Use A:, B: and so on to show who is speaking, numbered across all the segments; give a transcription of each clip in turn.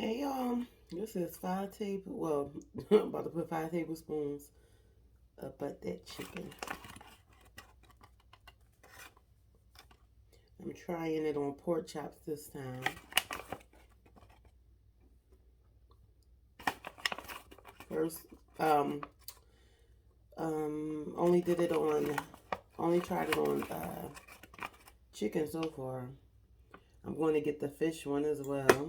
A: Hey y'all, this is 5 table. Well, I'm about to put 5 tablespoons of that chicken. I'm trying it on pork chops this time. First, only did it on, only tried it on chicken so far. I'm going to get the fish one as well.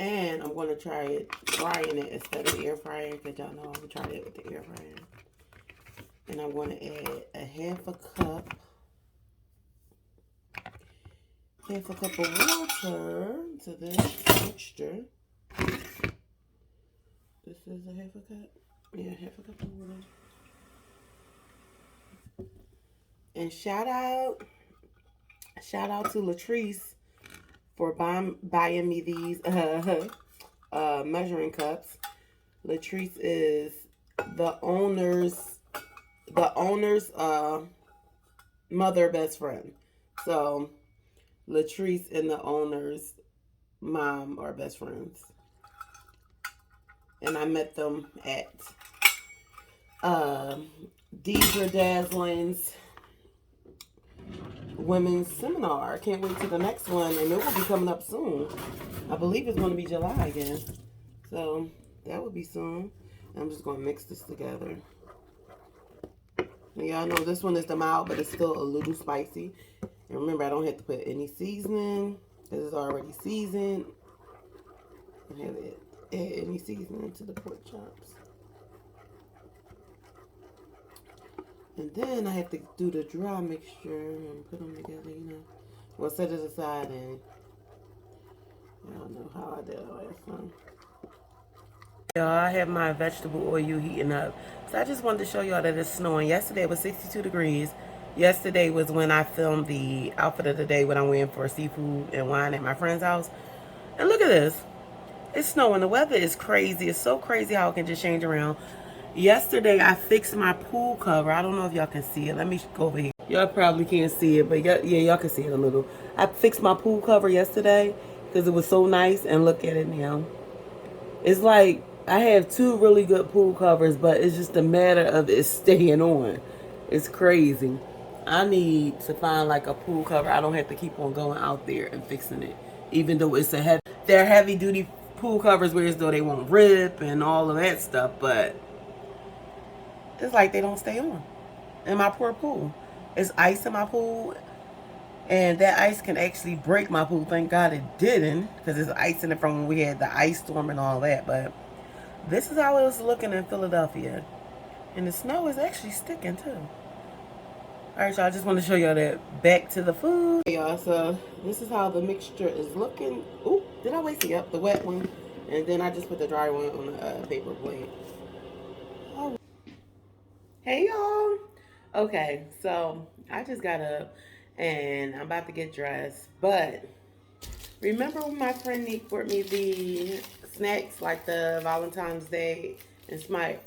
A: And I'm going to try it frying it instead of air frying, because y'all know I'm trying it with the air fryer. And I'm going to add a half a cup of water to this mixture. This is a half a cup. Yeah, half a cup of water. And shout out to Latrice for buying me these measuring cups. Latrice is the owner's mother best friend. So Latrice and the owner's mom are best friends. And I met them at Deidre Dasling's women's seminar. I can't wait to the next one, and it will be coming up soon. I believe it's going to be July again. So that will be soon. I'm just going to mix this together. Y'all know this one is the mild, but it's still a little spicy. And remember, I don't have to put any seasoning because it's already seasoned. I don't have to add any seasoning to the pork chops. And then I have to do the dry mixture and put them together, you know. Well, set it aside, and I don't know how I did all that fun. Y'all, I have my vegetable oil heating up. So I just wanted to show y'all that it's snowing. Yesterday it was 62 degrees. Yesterday was when I filmed the outfit of the day when I went for seafood and wine at my friend's house. And look at this. It's snowing. The weather is crazy. It's so crazy how it can just change around. Yesterday, I fixed my pool cover. I don't know if y'all can see it. Let me go over here. Y'all probably can't see it, but yeah, y'all can see it a little. I fixed my pool cover yesterday because it was so nice. And look at it now. It's like I have two really good pool covers, but it's just a matter of it staying on. It's crazy. I need to find like a pool cover. I don't have to keep on going out there and fixing it. Even though it's they're heavy duty pool covers where as though they won't rip and all of that stuff, but it's like they don't stay on in my poor pool. It's ice in my pool, and that ice can actually break my pool. Thank God it didn't, because there's ice in it from when we had the ice storm and all that. But this is how it was looking in Philadelphia. And the snow is actually sticking too. Alright, y'all, I just want to show y'all that. Back to the food. Hey, y'all, so this is how the mixture is looking. Ooh, did I waste it? Yep, the wet one. And then I just put the dry one on the paper plate. Oh. Hey y'all. Okay, so I just got up and I'm about to get dressed, but remember when my friend brought me the snacks, like the Valentine's Day inspired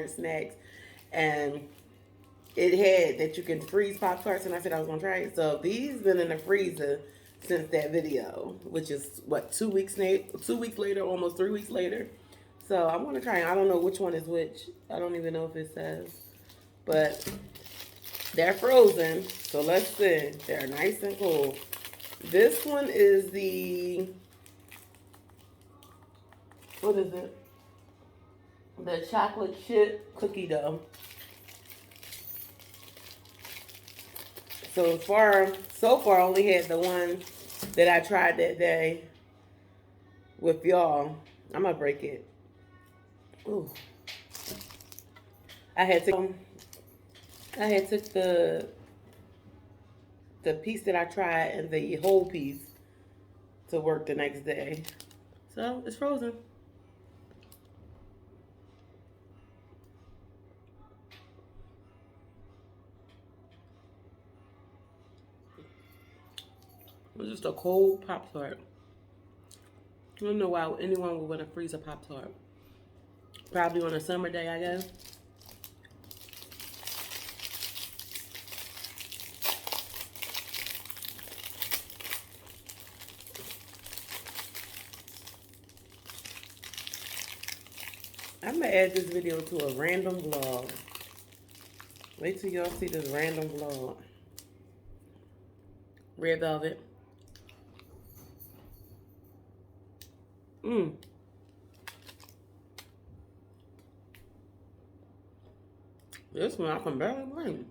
A: snacks, and it had that you can freeze Pop-Tarts, and I said I was gonna try it. So these been in the freezer since that video, which is what, 2 weeks later, almost 3 weeks later. So I'm gonna try it. I don't know which one is which. I don't even know if it says. But they're frozen. So let's see. They're nice and cool. This one is the, what is it? The chocolate chip cookie dough. So far I only had the one that I tried that day with y'all. I'm gonna break it. Ooh. I had took the piece that I tried and the whole piece to work the next day. So it's frozen. It's just a cold Pop-Tart. I don't know why anyone would want to freeze a Pop-Tart. Probably on a summer day, I guess. I'm gonna add this video to a random vlog. Wait till y'all see this random vlog. Red velvet. Mmm. This one I can barely blame.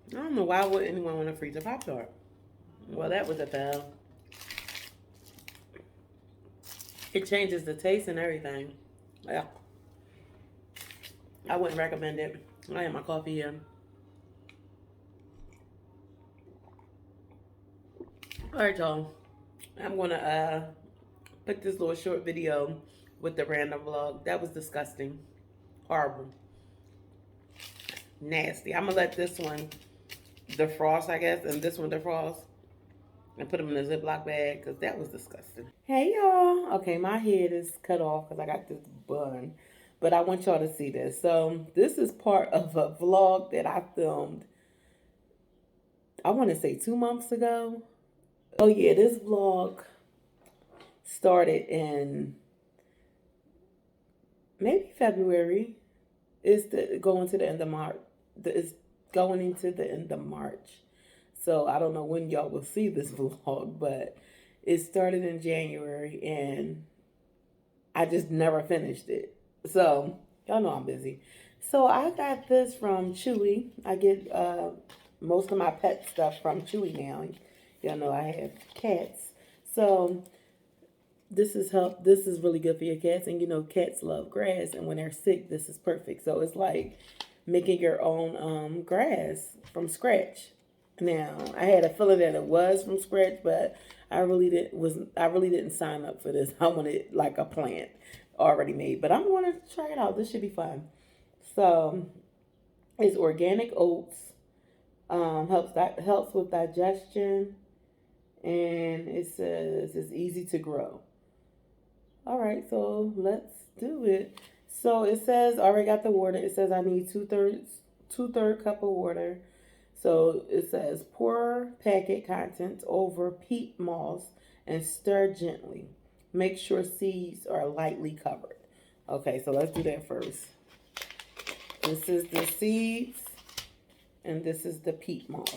A: I don't know why would anyone want to freeze a Pop-Tart. Well, that was a fail. It changes the taste and everything. Yeah. I wouldn't recommend it. I have my coffee here. Alright, y'all. I'm gonna put this little short video with the random vlog. That was disgusting. Horrible. Nasty. I'm gonna let this one defrost, I guess, and this one defrost. And put them in a Ziploc bag because that was disgusting. Hey, y'all. Okay, my head is cut off because I got this bun. But I want y'all to see this. So, this is part of a vlog that I filmed, I want to say 2 months ago. Oh, yeah, this vlog started in maybe February. It's going to the end of March. It's going into the end of March. So I don't know when y'all will see this vlog, but it started in January and I just never finished it. So y'all know I'm busy. So I got this from Chewy. I get most of my pet stuff from Chewy now. Y'all know I have cats. So this is really good for your cats. And you know cats love grass, and when they're sick, this is perfect. So it's like making your own grass from scratch. Now, I had a feeling that it was from scratch, but I really didn't sign up for this. I wanted like a plant already made, but I'm going to try it out. This should be fun. So, it's organic oats. Helps with digestion, and it says it's easy to grow. All right, so let's do it. So it says I already got the water. It says I need two-third cup of water. So it says pour packet contents over peat moss and stir gently. Make sure seeds are lightly covered. Okay, so let's do that first. This is the seeds and this is the peat moss.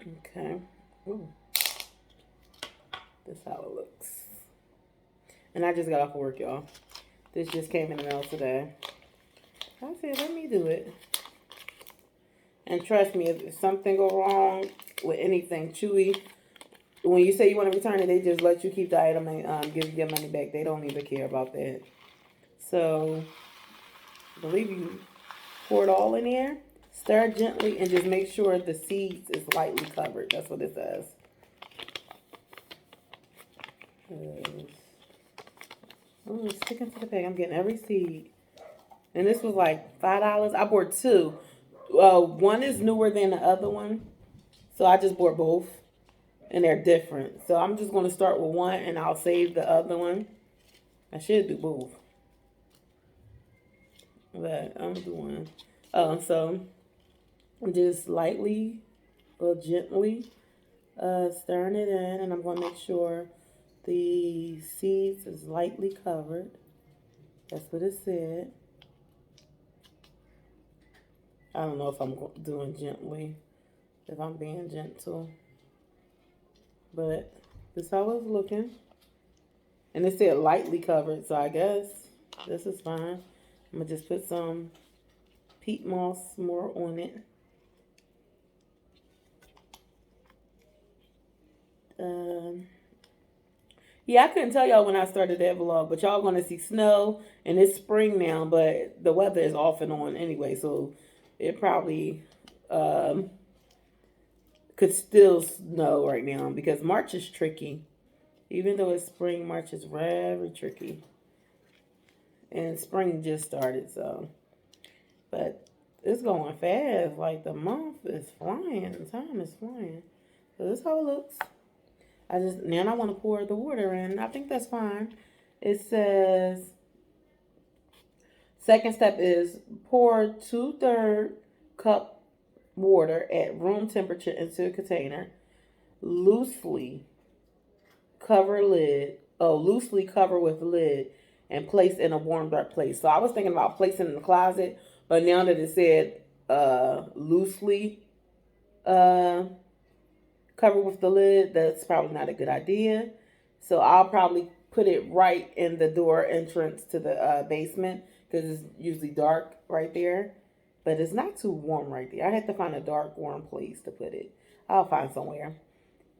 A: Okay. Ooh. That's how it looks. And I just got off of work, y'all. This just came in the mail today. I said, let me do it. And trust me, if something go wrong with anything, Chewy, when you say you want to return it, they just let you keep the item and give your money back. They don't even care about that. So, I believe you pour it all in here. Stir gently and just make sure the seeds is lightly covered. That's what it says. Oh, it's sticking to the bag. I'm getting every seed. And this was like $5. I bought two. One is newer than the other one. So I just bought both. And they're different. So I'm just going to start with one and I'll save the other one. I should do both. But I'm going to do one. So I'm just lightly or gently stirring it in. And I'm going to make sure the seeds is lightly covered. That's what it said. I don't know if I'm doing gently, if I'm being gentle. But this is how it's looking. And it said lightly covered, so I guess this is fine. I'm going to just put some peat moss more on it. Yeah, I couldn't tell y'all when I started that vlog, but y'all going to see snow, and it's spring now, but the weather is off and on anyway, so it probably could still snow right now because March is tricky. Even though it's spring, March is very tricky. And spring just started, so. But it's going fast. Like, the month is flying. The time is flying. So, this is how it looks. Now I want to pour the water in. I think that's fine. It says, second step is pour 2/3 cup water at room temperature into a container. Loosely loosely cover with lid and place in a warm, dark place. So I was thinking about placing in the closet, but now that it said loosely uh, cover with the lid, that's probably not a good idea. So I'll probably put it right in the door entrance to the basement because it's usually dark right there. But it's not too warm right there. I have to find a dark, warm place to put it. I'll find somewhere.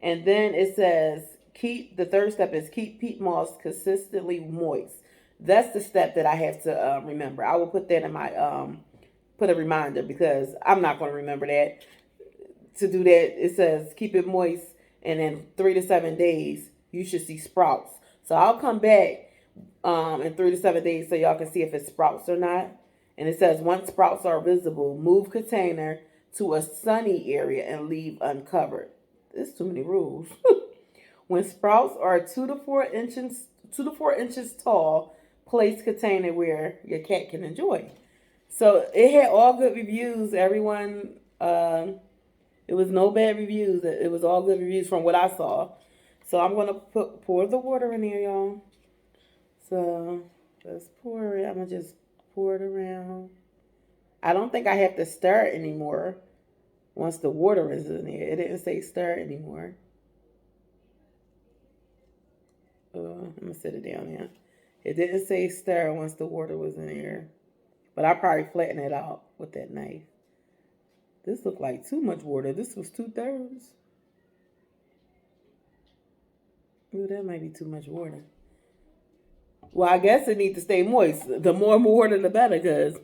A: And then it says the third step is keep peat moss consistently moist. That's the step that I have to remember. I will put that in my put a reminder because I'm not going to remember that. To do that, it says keep it moist, and in 3 to 7 days you should see sprouts. So I'll come back in 3 to 7 days so y'all can see if it sprouts or not. And it says once sprouts are visible, move container to a sunny area and leave uncovered. There's too many rules. When sprouts are 2 to 4 inches tall, place container where your cat can enjoy. So it had all good reviews. Everyone, it was no bad reviews. It was all good reviews from what I saw. So I'm gonna pour the water in here, y'all. So let's pour it. I'm gonna just pour it around. I don't think I have to stir it anymore. Once the water is in there, it didn't say stir anymore. I'm gonna set it down here. It didn't say stir once the water was in there, but I probably flatten it out with that knife. This looked like too much water. This was 2/3. Ooh, that might be too much water. Well, I guess it needs to stay moist. The more water, the better, because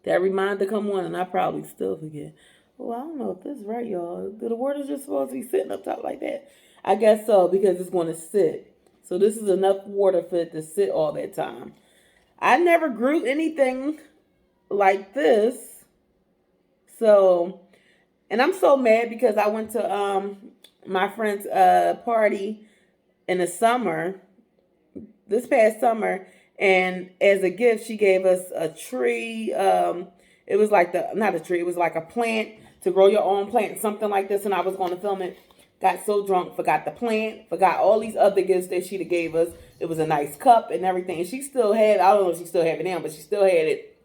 A: that reminder come on, and I probably still forget. Well, I don't know if this is right, y'all. Do the water just supposed to be sitting up top like that? I guess so, because it's going to sit. So this is enough water for it to sit all that time. I never grew anything like this. So, and I'm so mad because I went to my friend's party in the summer, this past summer, and as a gift, she gave us a tree. It was like not a tree, it was like a plant to grow your own plant, something like this. And I was going to film it. Got so drunk, forgot the plant, forgot all these other gifts that she'd gave us. It was a nice cup and everything. And she still had, I don't know if she still had it now, but she still had it.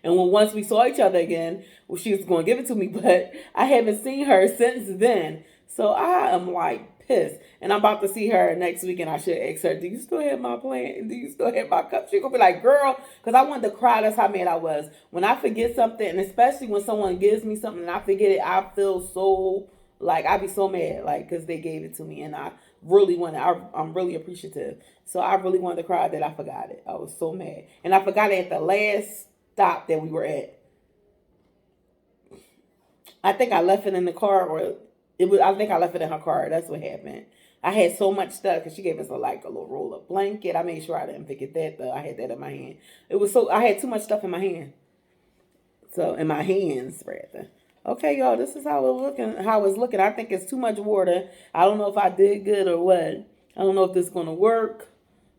A: And once we saw each other again, well, she was going to give it to me, but I haven't seen her since then. So I am like pissed. And I'm about to see her next week, and I should ask her, do you still have my plant? Do you still have my cup? She's going to be like, girl, because I wanted to cry. That's how mad I was. When I forget something, and especially when someone gives me something and I forget it, I feel so, like, I'd be so mad, like, because they gave it to me, and I really wanted, I'm really appreciative. So I really wanted to cry that I forgot it. I was so mad. And I forgot it at the last stop that we were at. I think I left it in the car, or I think I left it in her car. That's what happened. I had so much stuff because she gave us a little roll up blanket. I made sure I didn't forget that though. I had that in my hand. I had too much stuff in my hand. So in my hands, rather. Okay, y'all, this is how it's looking. I think it's too much water. I don't know if I did good or what. I don't know if this is gonna work,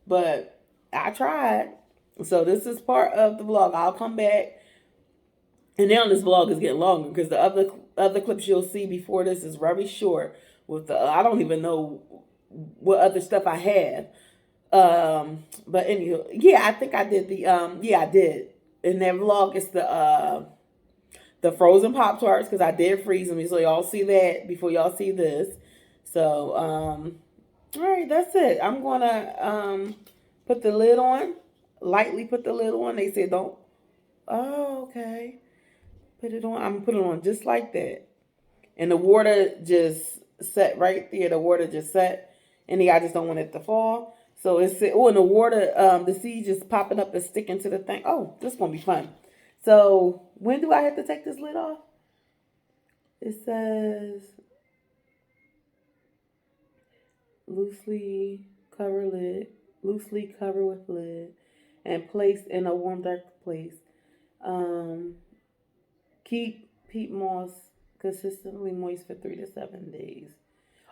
A: but I tried. So this is part of the vlog. I'll come back. And now this vlog is getting longer because the other clips you'll see before this is very short. With I don't even know what other stuff I have. But anyway, yeah, I think I did I did. In that vlog, it's the frozen Pop-Tarts because I did freeze them. So y'all see that before y'all see this. So, all right, that's it. I'm going to put the lid on. Lightly put the lid on. They said don't. Oh, okay. Put it on. I'm going to put it on just like that. And the water just set right there. The water just set. And I just don't want it to fall. So it's, and the water, the seed just popping up and sticking to the thing. Oh, this is going to be fun. So when do I have to take this lid off? It says loosely cover with lid and place in a warm, dark place. Keep peat moss consistently moist for 3 to 7 days.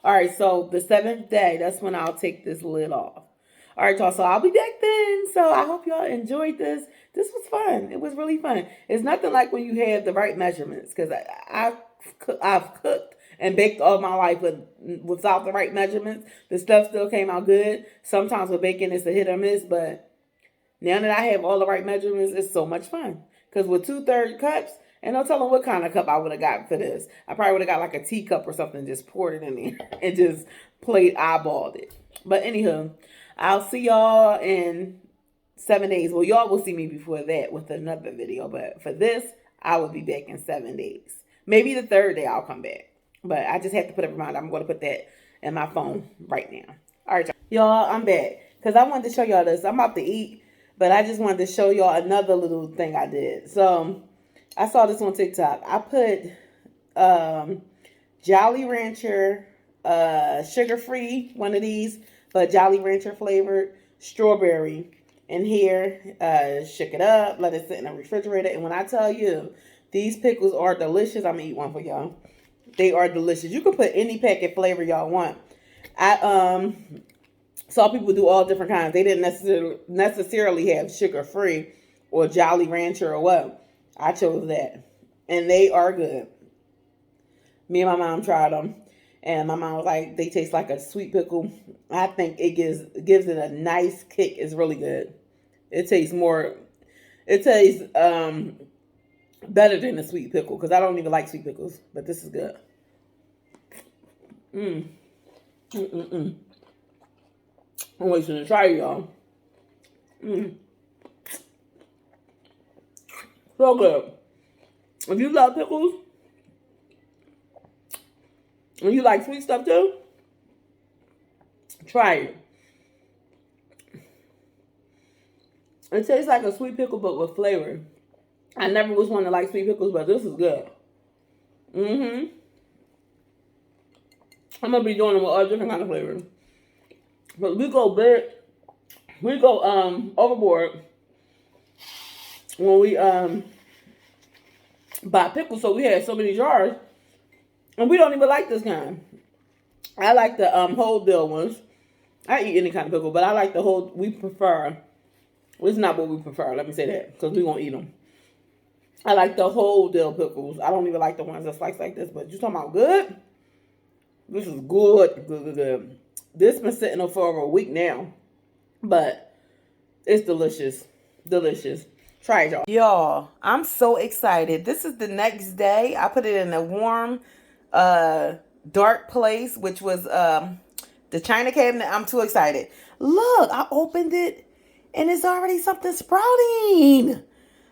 A: All right, so the 7th day, that's when I'll take this lid off. All right, y'all. So I'll be back then. So I hope y'all enjoyed this. This was fun. It was really fun. It's nothing like when you have the right measurements, because I've cooked and baked all my life without the right measurements. The stuff still came out good. Sometimes with baking, it's a hit or miss, but now that I have all the right measurements, it's so much fun. Because with 2/3 cups, and no telling what kind of cup I would have got for this. I probably would have got like a teacup or something, just poured it in there and just eyeballed it. But anywho, I'll see y'all in 7 days. Well, y'all will see me before that with another video. But for this, I will be back in 7 days. Maybe the 3rd day I'll come back. But I just have to put a reminder. I'm going to put that in my phone right now. All right, y'all. I'm back. Because I wanted to show y'all this. I'm about to eat. But I just wanted to show y'all another little thing I did. So I saw this on TikTok. I put Jolly Rancher sugar-free, one of these, but Jolly Rancher flavored strawberry in here. Shook it up, let it sit in the refrigerator. And when I tell you, these pickles are delicious. I'm going to eat one for y'all. They are delicious. You can put any packet flavor y'all want. I saw people do all different kinds. They didn't necessarily have sugar-free or Jolly Rancher or what. I chose that. And they are good. Me and my mom tried them. And my mom was like, they taste like a sweet pickle. I think it gives it a nice kick. It's really good. It tastes better than a sweet pickle. Because I don't even like sweet pickles. But this is good. I'm waiting to try it, y'all. So good. If you love pickles, and you like sweet stuff too, try it. It tastes like a sweet pickle, but with flavor. I never was one to like sweet pickles, but this is good. I'm gonna be doing them with all different kind of flavors. But we go big, we go overboard when we buy pickles. So we had so many jars, and we don't even like this kind. I like the whole dill ones. I eat any kind of pickle, but I like the whole. We prefer. Well, it's not what we prefer. Let me say that, because we won't eat them. I like the whole dill pickles. I don't even like the ones that slice like this. But you talking about good? This is good, good. This been sitting up for over a week now, but it's delicious, delicious. Try it, y'all. Y'all, I'm so excited. This is the next day. I put it in a warm, dark place, which was the china cabinet. I'm too excited. Look, I opened it, and it's already something sprouting.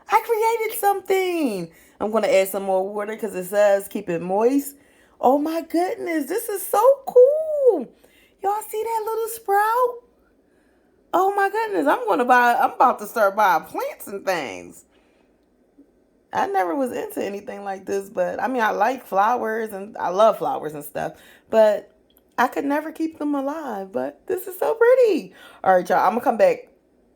A: I created something. I'm going to add some more water because it says keep it moist. Oh, my goodness. This is so cool. Y'all see that little sprout? Oh, my goodness. I'm about to start buying plants and things. I never was into anything like this, but I mean, I like flowers and I love flowers and stuff, but I could never keep them alive. But this is so pretty. All right, y'all. I'm going to come back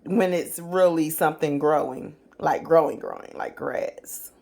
A: when it's really something growing, like growing, like grass.